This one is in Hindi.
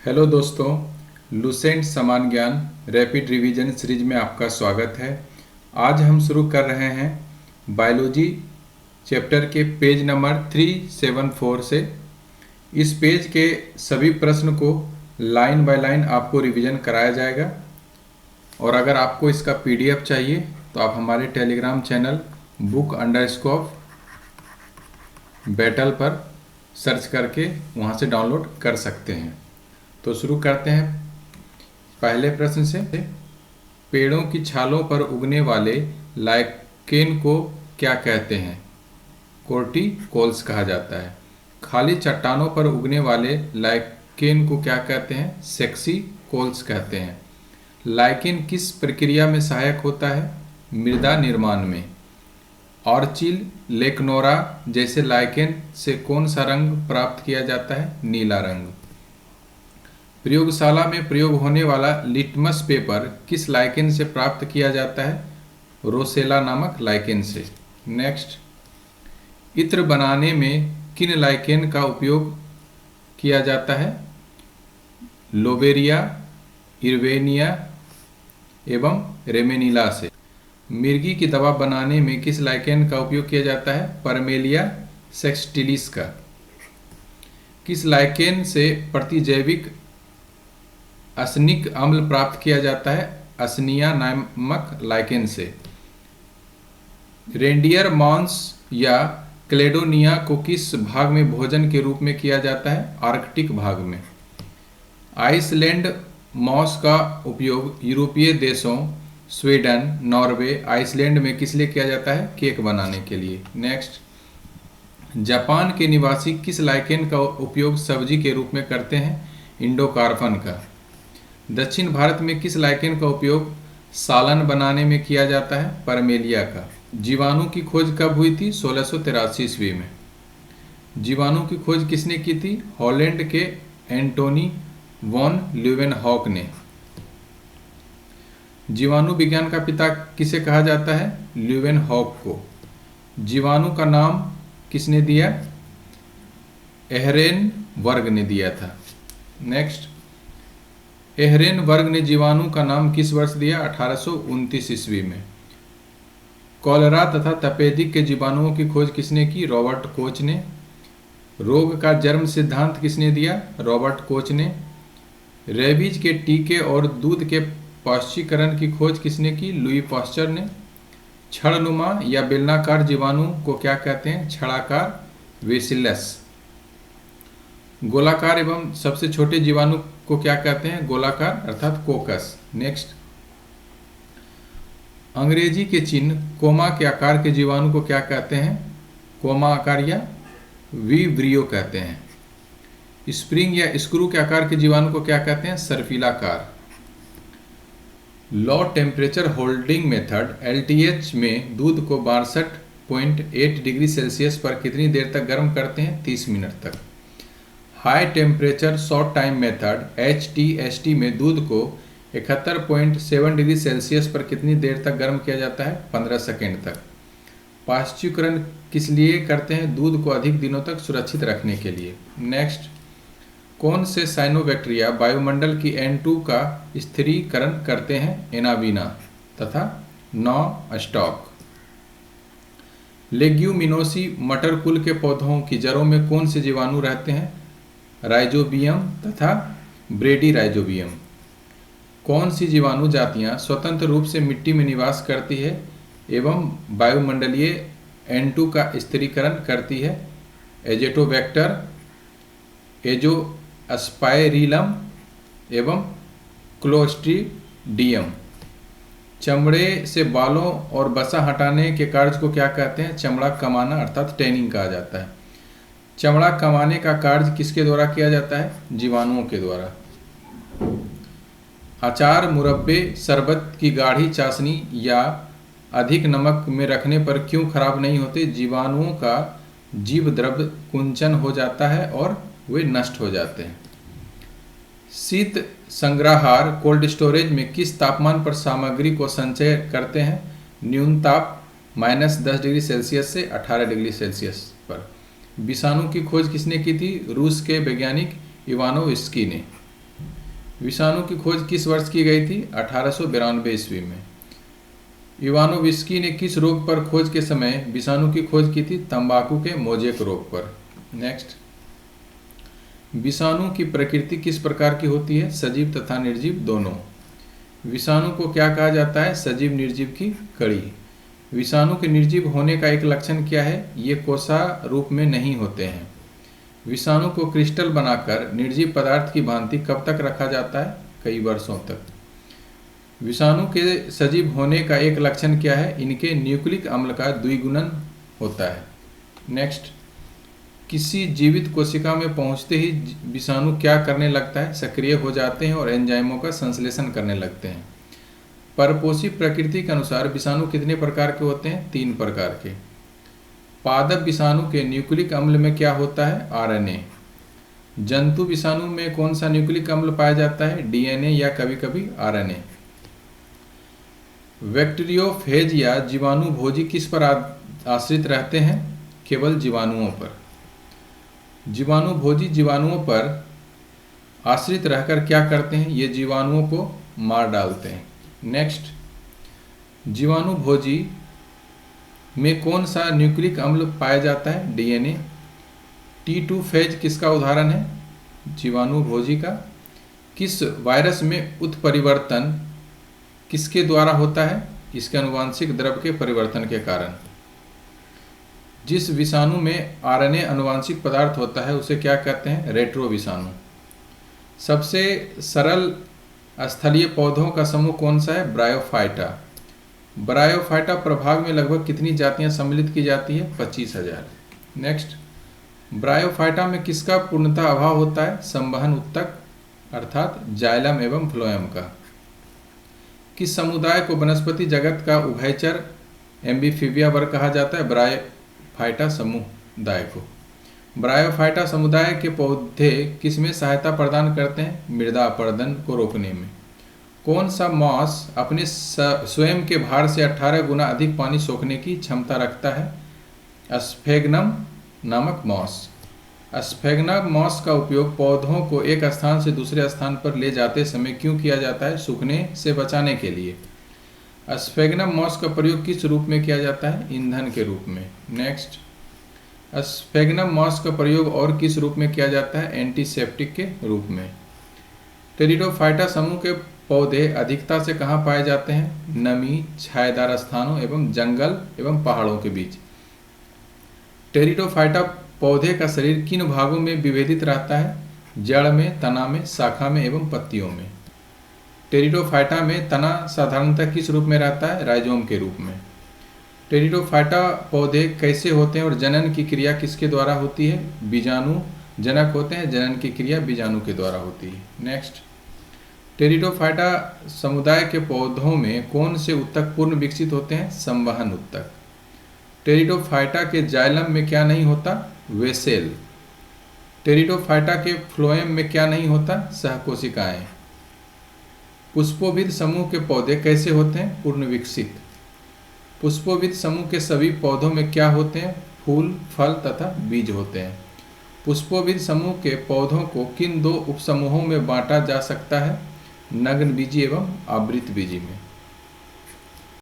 हेलो दोस्तों, लुसेंट समान ज्ञान रैपिड रिवीजन सीरीज में आपका स्वागत है। आज हम शुरू कर रहे हैं बायोलॉजी चैप्टर के पेज नंबर 374 से। इस पेज के सभी प्रश्न को लाइन बाय लाइन आपको रिवीजन कराया जाएगा और अगर आपको इसका पीडीएफ चाहिए तो आप हमारे टेलीग्राम चैनल book_बैटल पर सर्च करके वहाँ से डाउनलोड कर सकते हैं। तो शुरू करते हैं पहले प्रश्न से। पेड़ों की छालों पर उगने वाले लाइकेन को क्या कहते हैं? कोर्टिकोल्स कहा जाता है। खाली चट्टानों पर उगने वाले लाइकेन को क्या कहते हैं? सेक्सीकोल्स कहते हैं। लाइकेन किस प्रक्रिया में सहायक होता है? मृदा निर्माण में। ऑर्चिल लेकनोरा जैसे लाइकेन से कौन सा रंग प्राप्त किया जाता है? नीला रंग। प्रयोगशाला में प्रयोग होने वाला लिटमस पेपर किस लाइकेन से प्राप्त किया जाता है? रोसेला नामक लाइकेन से। नेक्स्ट, इत्र बनाने में किन लाइकेन का उपयोग किया जाता है? लोबेरिया, इर्वेनिया एवं रेमेनिला से। मिर्गी की दवा बनाने में किस लाइकेन का उपयोग किया जाता है? परमेलिया सेक्सटिलिस का। किस लाइकेन से प्रतिजैविक असनिक अम्ल प्राप्त किया जाता है? असनिया नामक लाइकेन से। रेंडियर मांस या क्लेडोनिया को किस भाग में भोजन के रूप में किया जाता है? आर्कटिक भाग में। आइसलैंड मॉस का उपयोग यूरोपीय देशों स्वीडन, नॉर्वे, आइसलैंड में किस लिए किया जाता है? केक बनाने के लिए। नेक्स्ट, जापान के निवासी किस लाइकेन का उपयोग सब्जी के रूप में करते हैं? इंडोकार्पन का। दक्षिण भारत में किस लाइकेन का उपयोग सालन बनाने में किया जाता है? परमेलिया का। जीवाणु की खोज कब हुई थी? 1683 ईस्वी में। जीवाणु की खोज किसने की थी? हॉलैंड के एंटोनी वॉन ल्यूवेनहॉक ने। जीवाणु विज्ञान का पिता किसे कहा जाता है? ल्यूवेनहॉक को। जीवाणु का नाम किसने दिया? एहरेनबर्ग ने दिया था। नेक्स्ट, एहरेनबर्ग ने जीवाणु का नाम किस वर्ष दिया? 1829 ईस्वी में। कॉलरा तथा तपेदिक के जीवाणुओं की खोज किसने की? रॉबर्ट कोच ने। रोग का जन्म सिद्धांत किसने दिया? रॉबर्ट कोच ने। रेबीज के टीके और दूध के पाश्चीकरण की खोज किसने की? लुई पाश्चर ने। छड़नुमा या बेलनाकार जीवाणु को क्या कहते हैं? छड़ाकार वेसिलस। गोलाकार एवं सबसे छोटे जीवाणु को क्या कहते हैं? गोलाकार अर्थात कोकस। नेक्स्ट, अंग्रेजी के चिन्ह कोमा के आकार के जीवाणु को क्या कहते हैं? कोमा आकार या विब्रियो कहते हैं। स्प्रिंग या स्क्रू के आकार के जीवाणु को क्या कहते हैं? सर्फिलाकार। Low temperature holding method LTH में दूध को 62.8 डिग्री सेल्सियस पर कितनी देर तक गर्म करते हैं? 30 मिनट तक। High temperature short time method HTST में दूध को 71.7 डिग्री सेल्सियस पर कितनी देर तक गर्म किया जाता है? 15 सेकेंड तक। पाश्चुकरण किस लिए करते हैं? दूध को अधिक दिनों तक सुरक्षित रखने के लिए। नेक्स्ट, कौन से साइनोबैक्टीरिया वायुमंडल की N2 का स्थिरीकरण करते हैं? एनावीना तथा नॉस्टॉक। लेग्यूमिनोसी मटर कुल के पौधों की जड़ों में कौन से जीवाणु रहते हैं? राइजोबियम तथा ब्रेडी राइजोबियम। कौन सी जीवाणु जातियां स्वतंत्र रूप से मिट्टी में निवास करती है एवं वायुमंडलीय N2 का स्थिरीकरण करती है? एजेटोबैक्टर, एजोस्पाइरिलम एवं क्लोस्ट्रीडियम। चमड़े से बालों और वसा हटाने के कार्य को क्या कहते हैं? चमड़ा कमाना अर्थात टैनिंग कहा जाता है। चमड़ा कमाने का कार्य किसके द्वारा किया जाता है? जीवाणुओं के द्वारा। अचार, मुरब्बे, शरबत की गाढ़ी चाशनी या अधिक नमक में रखने पर क्यों खराब नहीं होते? जीवाणुओं का जीव द्रव्य कुंचन हो जाता है और वे नष्ट हो जाते हैं। शीत संग्रहार कोल्ड स्टोरेज में किस तापमान पर सामग्री को संचय करते हैं? न्यूनताप -10 डिग्री सेल्सियस से 18 डिग्री सेल्सियस पर। विषाणु की खोज किसने की थी? रूस के वैज्ञानिक इवानोव्स्की ने। विषाणु की खोज किस वर्ष की गई थी? 1892 ईस्वी में। इवानोविस्की ने किस रोग पर खोज के समय विषाणु की खोज की थी? तंबाकू के मोजेक रोग पर। नेक्स्ट, विषाणु की प्रकृति किस प्रकार की होती है? सजीव तथा निर्जीव दोनों। विषाणु को क्या कहा जाता है? सजीव निर्जीव की कड़ी। विषाणु के निर्जीव होने का एक लक्षण क्या है? ये कोसा रूप में नहीं होते हैं। विषाणु को क्रिस्टल बनाकर निर्जीव पदार्थ की भांति कब तक रखा जाता है? कई वर्षों तक। विषाणु के सजीव होने का एक लक्षण क्या है? इनके न्यूक्लिक अम्ल का द्विगुणन होता है। नेक्स्ट, किसी जीवित कोशिका में पहुंचते ही विषाणु क्या करने लगता है? सक्रिय हो जाते हैं और एंजाइमों का संश्लेषण करने लगते हैं। परपोषी प्रकृति के अनुसार विषाणु कितने प्रकार के होते हैं? 3 प्रकार के। पादप विषाणु के न्यूक्लिक अम्ल में क्या होता है? आरएनए। जंतु विषाणु में कौन सा न्यूक्लिक अम्ल पाया जाता है? डीएनए या कभी कभी आरएनए। बैक्टीरियोफेज या जीवाणु भोजी किस पर आश्रित रहते हैं? केवल जीवाणुओं पर। जीवाणु भोजी जीवाणुओं पर आश्रित रहकर क्या करते हैं? ये जीवाणुओं को मार डालते हैं। नेक्स्ट, जीवाणु भोजी में कौन सा न्यूक्लिक अम्ल पाया जाता है? डीएनए। T2 फेज किसका उदाहरण है? जीवाणु भोजी का। किस वायरस में उत्परिवर्तन किसके द्वारा होता है? इसके आनुवांशिक द्रव्य के परिवर्तन के कारण। जिस विषाणु में आरएनए आनुवांशिक पदार्थ होता है उसे क्या कहते हैं? रेट्रो विषाणु। सबसे सरल स्थलीय पौधों का समूह कौन सा है? ब्रायोफाइटा। ब्रायोफाइटा प्रभाग में लगभग कितनी जातियां सम्मिलित की जाती है? 25,000। नेक्स्ट, ब्रायोफाइटा में किसका पूर्णतः अभाव होता है? संवहन उत्तक अर्थात जाइलम एवं फ्लोएम का। किस समुदाय को वनस्पति जगत का उभयचर एम्फीबिया वर्ग कहा जाता है? ब्रायोफाइटा समुदाय को। ब्रायोफाइटा समुदाय के पौधे किसमें सहायता प्रदान करते हैं? मृदा अपरदन को रोकने में। कौन सा मॉस अपने स्वयं के भार से 18 गुना अधिक पानी सोखने की क्षमता रखता है? स्फेग्नम नामक मॉस। स्फेग्नम मॉस का उपयोग पौधों को एक स्थान से दूसरे स्थान पर ले जाते समय क्यों किया जाता है? सूखने से बचाने के लिए। स्फेग्नम मॉस का प्रयोग किस रूप में किया जाता है? ईंधन के रूप में। नेक्स्ट, स्फेग्नम मॉस का प्रयोग और किस रूप में किया जाता है? एंटीसेप्टिक के रूप में। टेरिडोफाइटा समूह के पौधे अधिकता से कहाँ पाए जाते हैं? नमी, छायादार स्थानों एवं जंगल एवं पहाड़ों के बीच। टेरिडोफाइटा पौधे का शरीर किन भागों में विभेदित रहता है? जड़ में, तना में, शाखा में एवं पत्तियों में। टेरिडोफाइटा में तना साधारणतः किस रूप में रहता है? राइजोम के रूप में। टेरिडोफाइटा पौधे कैसे होते हैं और जनन की क्रिया किसके द्वारा होती है? बीजाणु जनक होते हैं, जनन की क्रिया बीजाणु के द्वारा होती है। नेक्स्ट, टेरिडोफाइटा समुदाय के पौधों में कौन से उत्तक पूर्ण विकसित होते हैं? संवहन उत्तक। टेरिडोफाइटा के जाइलम में क्या नहीं होता? वेसेल। टेरिडोफाइटा के फ्लोएम में क्या नहीं होता? सहकोशिकाएं। पुष्पोविद समूह के पौधे कैसे होते हैं? पूर्ण विकसित। पुष्पोविद समूह के सभी पौधों में क्या होते हैं? फूल, फल तथा बीज होते हैं। पुष्पोविद समूह के पौधों को किन 2 उपसमूहों में बांटा जा सकता है? नग्न बीजी एवं आवृत बीजी में।